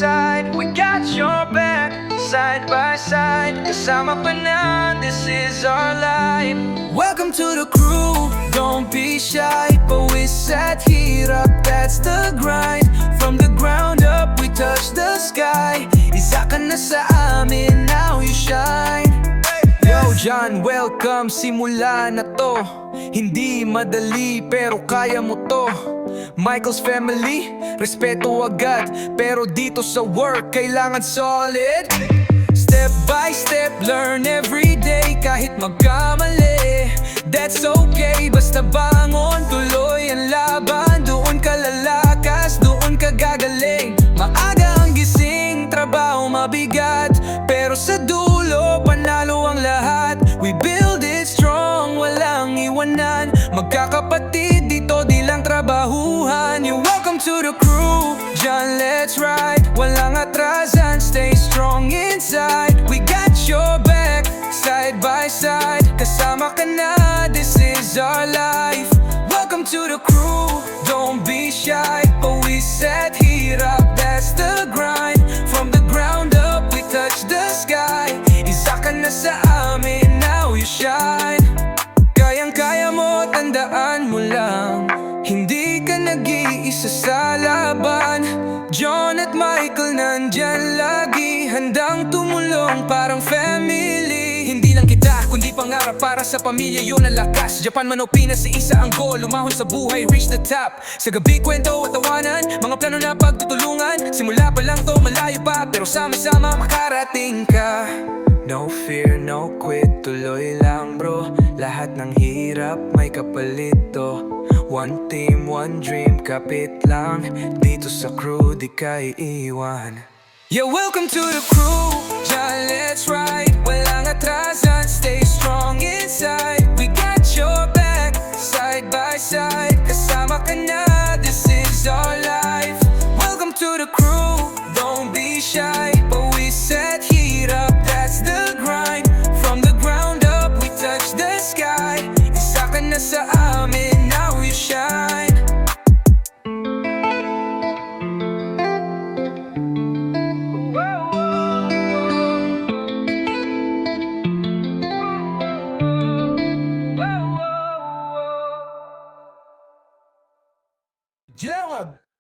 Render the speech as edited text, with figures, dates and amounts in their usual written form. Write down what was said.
side, we got your back. Side by side, kasama pa na, this is our life. Welcome to the crew, don't be shy. Pawis at hirap, that's the grind. From the ground up, we touch the sky. Isa ka na sa amin, now you shine. Yo, John, welcome, simula na to. Hindi madali, pero kaya mo to. Michael's family, respeto agad. Pero dito sa work, kailangan solid. Step by step, learn every day. Kahit magkamali, that's okay. Basta bangon, tuloy ang laban. Doon ka lalakas, doon ka gagaling. Maaga ang gising, trabaho mabigat. Pero sa dulo, panalo ang lahat. We build it strong, walang iwanan. Magkakapatid, dito di lang trabahuhan. You're welcome to the crew, John, let's ride. Walang atrasan, stay strong inside. We got your back, side by side. Kasama ka na, this is our life. Welcome to the crew, don't be shy. Pawis at hirap, that's the grind. From the ground up, we touch the sky. Isa ka na sa amin, now you shine. Kayang-kaya mo, tandaan mo lang. Hindi ka nag-iisa sa laban. John at Michael nandyan lagi, handang tumulong parang family. Hindi lang kita, kundi pangarap para sa pamilya, yun ang lakas. Japan man o Pinas, isa ang goal, lumahon sa buhay, reach the top. Sa gabi, kwento at tawanan, mga plano na pagtutulungan. Simula pa lang to, malayo pa, pero sama-sama makarating ka. No fear, no quit, tuloy lang bro. Lahat ng hirap may kapalito. One team, one dream, kapit lang. Dito sa crew, di ka iiwan. Yeah, welcome to the crew, John, let's ride.